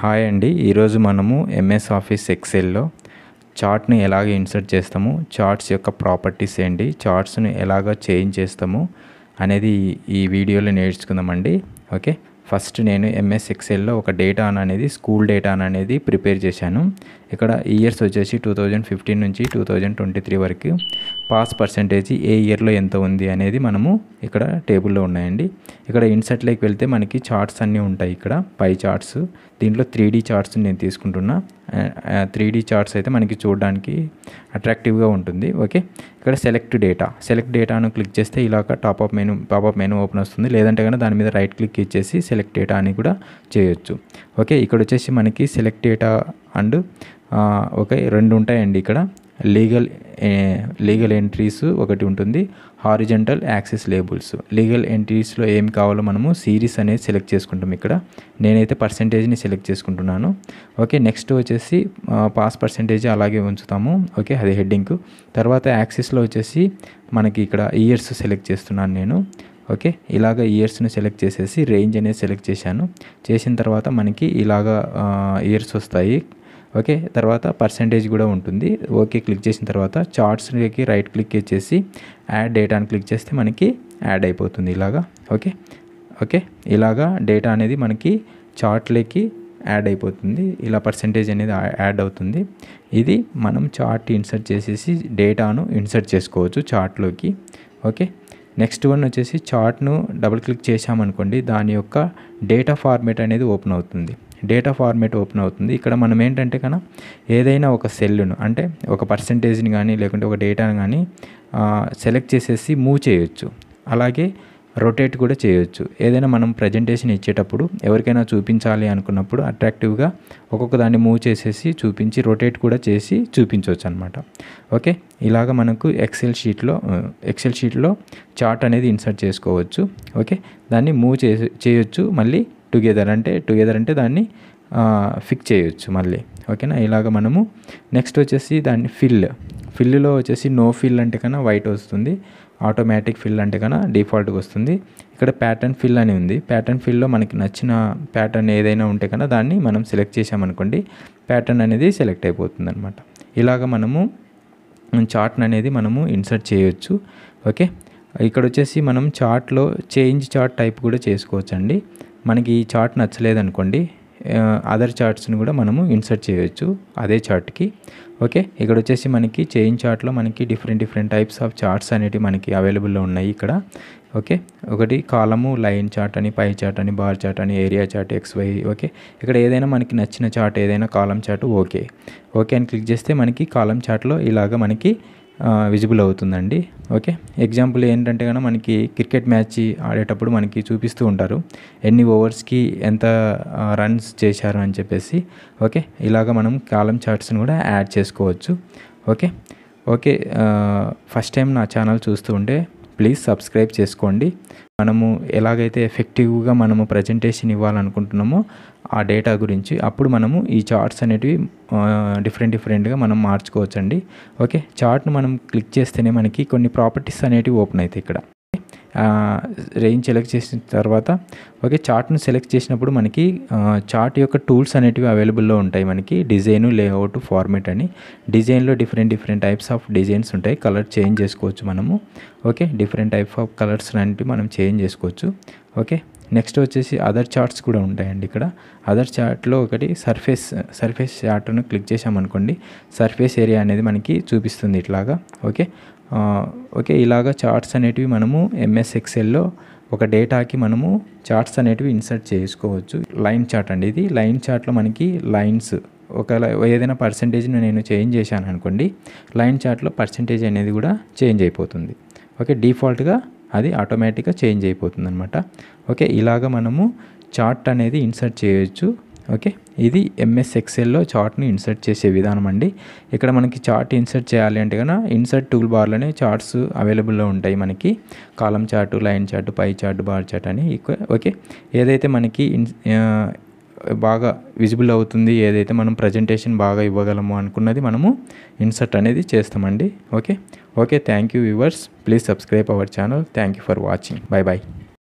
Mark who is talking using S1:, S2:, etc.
S1: Hi అండి. ఈరోజు మనము ఎంఎస్ ఆఫీస్ ఎక్సెల్లో చార్ట్ని ఎలాగ ఇన్సర్ట్ చేస్తాము, చార్ట్స్ యొక్క ప్రాపర్టీస్ ఏంటి, చార్ట్స్ని ఎలాగ చేంజ్ చేస్తాము అనేది ఈ వీడియోలో నేర్చుకుందామండి. ఓకే, ఫస్ట్ నేను ఎంఎస్ ఎక్సెల్లో ఒక డేటా అనేది స్కూల్ డేటా అనేది ప్రిపేర్ చేశాను. ఇక్కడ ఇయర్స్ వచ్చేసి 2015 నుంచి 2023 వరకు పాస్ పర్సెంటేజ్ ఏ ఇయర్లో ఎంత ఉంది అనేది మనము ఇక్కడ టేబుల్లో ఉన్నాయండి. ఇక్కడ ఇన్సర్ట్లోకి వెళ్తే మనకి చార్ట్స్ అన్నీ ఉంటాయి. ఇక్కడ పై చార్ట్స్, దీంట్లో 3D చార్ట్స్ నేను తీసుకుంటున్నా. 3D చార్ట్స్ అయితే మనకి చూడడానికి అట్రాక్టివ్గా ఉంటుంది. ఓకే, ఇక్కడ సెలెక్ట్ డేటాను క్లిక్ చేస్తే ఇలాగ పాపప్ మెనూ ఓపెన్ వస్తుంది. లేదంటే కనుక దాని మీద రైట్ క్లిక్ ఇచ్చేసి సెలెక్ట్ డేటా అని కూడా చేయొచ్చు. ఓకే, ఇక్కడ వచ్చేసి మనకి సెలెక్ట్ డేటా అండ్ ఓకే రెండు ఉంటాయండి. ఇక్కడ లీగల్ ఎంట్రీస్ ఒకటి ఉంటుంది, హారిజంటల్ యాక్సెస్ లేబుల్స్. లీగల్ ఎంట్రీస్లో ఏం కావాలో మనము సిరీస్ అనేది సెలెక్ట్ చేసుకుంటాం. ఇక్కడ నేనైతే పర్సెంటేజ్ని సెలెక్ట్ చేసుకుంటున్నాను. ఓకే, నెక్స్ట్ వచ్చేసి పాస్ పర్సెంటేజ్ అలాగే ఉంచుతాము. ఓకే, అది హెడ్డింగ్. తర్వాత యాక్సెస్లో వచ్చేసి మనకి ఇక్కడ ఇయర్స్ సెలెక్ట్ చేస్తున్నాను నేను. ఓకే, ఇలాగ ఇయర్స్ని సెలెక్ట్ చేసేసి రేంజ్ అనేది సెలెక్ట్ చేసిన తర్వాత మనకి ఇలాగ ఇయర్స్ వస్తాయి. ఓకే, తర్వాత పర్సెంటేజ్ కూడా ఉంటుంది. ఓకే క్లిక్ చేసిన తర్వాత చార్ట్స్కి రైట్ క్లిక్ ఇచ్చేసి యాడ్ డేటా అని క్లిక్ చేస్తే మనకి యాడ్ అయిపోతుంది ఇలాగా. ఓకే, ఇలాగా డేటా అనేది మనకి చార్ట్లోకి యాడ్ అయిపోతుంది. ఇలా పర్సెంటేజ్ అనేది యాడ్ అవుతుంది. ఇది మనం చార్ట్ ఇన్సర్ట్ చేసేసి డేటాను ఇన్సర్ట్ చేసుకోవచ్చు చార్ట్లోకి. ఓకే, నెక్స్ట్ వన్ వచ్చేసి చార్ట్ను డబుల్ క్లిక్ చేసామనుకోండి, దాని యొక్క డేటా ఫార్మేట్ అనేది ఓపెన్ అవుతుంది. ఇక్కడ మనం ఏంటంటే కన్నా ఏదైనా ఒక సెల్లును అంటే ఒక పర్సెంటేజ్ని కానీ లేకుంటే ఒక డేటాను కానీ సెలెక్ట్ చేసేసి మూవ్ చేయొచ్చు. అలాగే రొటేట్ కూడా చేయొచ్చు. ఏదైనా మనం ప్రజెంటేషన్ ఇచ్చేటప్పుడు ఎవరికైనా చూపించాలి అనుకున్నప్పుడు అట్రాక్టివ్గా ఒక్కొక్క దాన్ని మూవ్ చేసేసి చూపించి రొటేట్ కూడా చేసి చూపించవచ్చు అనమాట. ఓకే, ఇలాగ మనకు ఎక్సెల్ షీట్లో చార్ట్ అనేది ఇన్సర్ట్ చేసుకోవచ్చు. ఓకే, దాన్ని మూవ్ చేయొచ్చు. మళ్ళీ టుగెదర్ అంటే దాన్ని ఫిక్స్ చేయొచ్చు మళ్ళీ. ఓకేనా, ఇలాగ మనము నెక్స్ట్ వచ్చేసి దాన్ని ఫిల్లో వచ్చేసి నో ఫిల్ అంటే కన్నా వైట్ వస్తుంది, ఆటోమేటిక్ ఫిల్ అంటే కన్నా డిఫాల్ట్గా వస్తుంది. ఇక్కడ ప్యాటర్న్ ఫిల్ అని ఉంది. ప్యాటర్న్ ఫిల్లో మనకి నచ్చిన ప్యాటర్న్ ఏదైనా ఉంటే కన్నా దాన్ని మనం సెలెక్ట్ చేసామనుకోండి, ప్యాటర్న్ అనేది సెలెక్ట్ అయిపోతుంది అనమాట. ఇలాగ మనము చార్ట్ అనేది మనము ఇన్సర్ట్ చేయొచ్చు. ఓకే, ఇక్కడ వచ్చేసి మనం చార్ట్లో చేంజ్ చార్ట్ టైప్ కూడా చేసుకోవచ్చు అండి. మనకి ఈ చార్ట్ నచ్చలేదనుకోండి, అదర్ చార్ట్స్ని కూడా మనము ఇన్సర్ట్ చేయొచ్చు అదే చార్ట్కి. ఓకే, ఇక్కడ వచ్చేసి మనకి చేంజ్ చార్ట్లో మనకి డిఫరెంట్ టైప్స్ ఆఫ్ చార్ట్స్ అనేవి మనకి అవైలబుల్లో ఉన్నాయి ఇక్కడ. ఓకే, ఒకటి కాలము లైన్ చార్ట్ అని, పై చార్ట్ అని, బార్ చార్ట్ అని, ఏరియా చార్ట్, XY. ఓకే, ఇక్కడ ఏదైనా మనకి నచ్చిన చార్ట్ ఏదైనా కాలం చార్ట్ ఓకే అని క్లిక్ చేస్తే మనకి కాలం చార్ట్లో ఇలాగ మనకి విజిబుల్ అవుతుందండి. ఓకే, ఎగ్జాంపుల్ ఏంటంటే కనుక మనకి క్రికెట్ మ్యాచ్ ఆడేటప్పుడు మనకి చూపిస్తూ ఉంటారు ఎన్ని ఓవర్స్కి ఎంత రన్స్ చేశారు అని చెప్పేసి. ఓకే, ఇలాగ మనం కాలం చార్ట్స్ని కూడా యాడ్ చేసుకోవచ్చు. ఓకే, ఫస్ట్ టైం నా ఛానల్ చూస్తూ ఉంటే ప్లీజ్ సబ్స్క్రైబ్ చేసుకోండి. మనము ఎలాగైతే ఎఫెక్టివ్గా మనము ప్రజెంటేషన్ ఇవ్వాలనుకుంటున్నామో ఆ డేటా గురించి అప్పుడు మనము ఈ చార్ట్స్ అనేటివి డిఫరెంట్గా మనం మార్చుకోవచ్చండి. ఓకే, చార్ట్ను మనం క్లిక్ చేస్తేనే మనకి కొన్ని ప్రాపర్టీస్ అనేటివి ఓపెన్ అవుతాయి. ఇక్కడ రేంజ్ సెలెక్ట్ చేసిన తర్వాత ఓకే చార్ట్ను సెలెక్ట్ చేసినప్పుడు మనకి చార్ట్ యొక్క టూల్స్ అనేటివి అవైలబుల్లో ఉంటాయి. మనకి డిజైను, లేఅవుట్, ఫార్మేట్ అని. డిజైన్లో డిఫరెంట్ టైప్స్ ఆఫ్ డిజైన్స్ ఉంటాయి. కలర్ చేంజ్ చేసుకోవచ్చు మనము. Okay, different type of colours అనేవి మనం చేంజ్ చేసుకోవచ్చు. ఓకే, నెక్స్ట్ వచ్చేసి అదర్ చార్ట్స్ కూడా ఉంటాయండి. ఇక్కడ అదర్ చార్ట్లో ఒకటి సర్ఫేస్ చార్ట్ను క్లిక్ చేసామనుకోండి, సర్ఫేస్ ఏరియా అనేది మనకి చూపిస్తుంది ఇట్లాగా. ఓకే, ఇలాగా చార్ట్స్ అనేటివి మనము ఎంఎస్ ఎక్సెల్లో ఒక డేటాకి మనము చార్ట్స్ అనేటివి ఇన్సర్ట్ చేసుకోవచ్చు. లైన్ చార్ట్ అండి ఇది. లైన్ చార్ట్లో మనకి లైన్స్ ఒకవేళ ఏదైనా పర్సెంటేజ్ని నేను చేంజ్ చేశాను అనుకోండి, లైన్ చార్ట్లో పర్సెంటేజ్ అనేది కూడా చేంజ్ అయిపోతుంది. ఓకే, డిఫాల్ట్గా అది ఆటోమేటిక్గా చేంజ్ అయిపోతుంది అనమాట. ఓకే, ఇలాగ మనము చార్ట్ అనేది ఇన్సర్ట్ చేయొచ్చు. ఓకే, ఇది ఎంఎస్ ఎక్సెల్లో చార్ట్ని ఇన్సర్ట్ చేసే విధానం అండి. ఇక్కడ మనకి చార్ట్ ఇన్సర్ట్ చేయాలి అంటే కనుక ఇన్సర్ట్ టూల్ బార్లోనే చార్ట్స్ అవైలబుల్లో ఉంటాయి మనకి. కాలం చార్టు, లైన్ చార్టు, పై చార్టు, బార్ చార్ట్ అని. ఓకే, ఏదైతే మనకి బాగా విజిబుల్ అవుతుంది, ఏదైతే మనం ప్రజెంటేషన్ బాగా ఇవ్వగలము అనుకున్నది మనము ఇన్సర్ట్ అనేది చేస్తామండి. Okay, thank you viewers. Please subscribe our channel. Thank you for watching. By.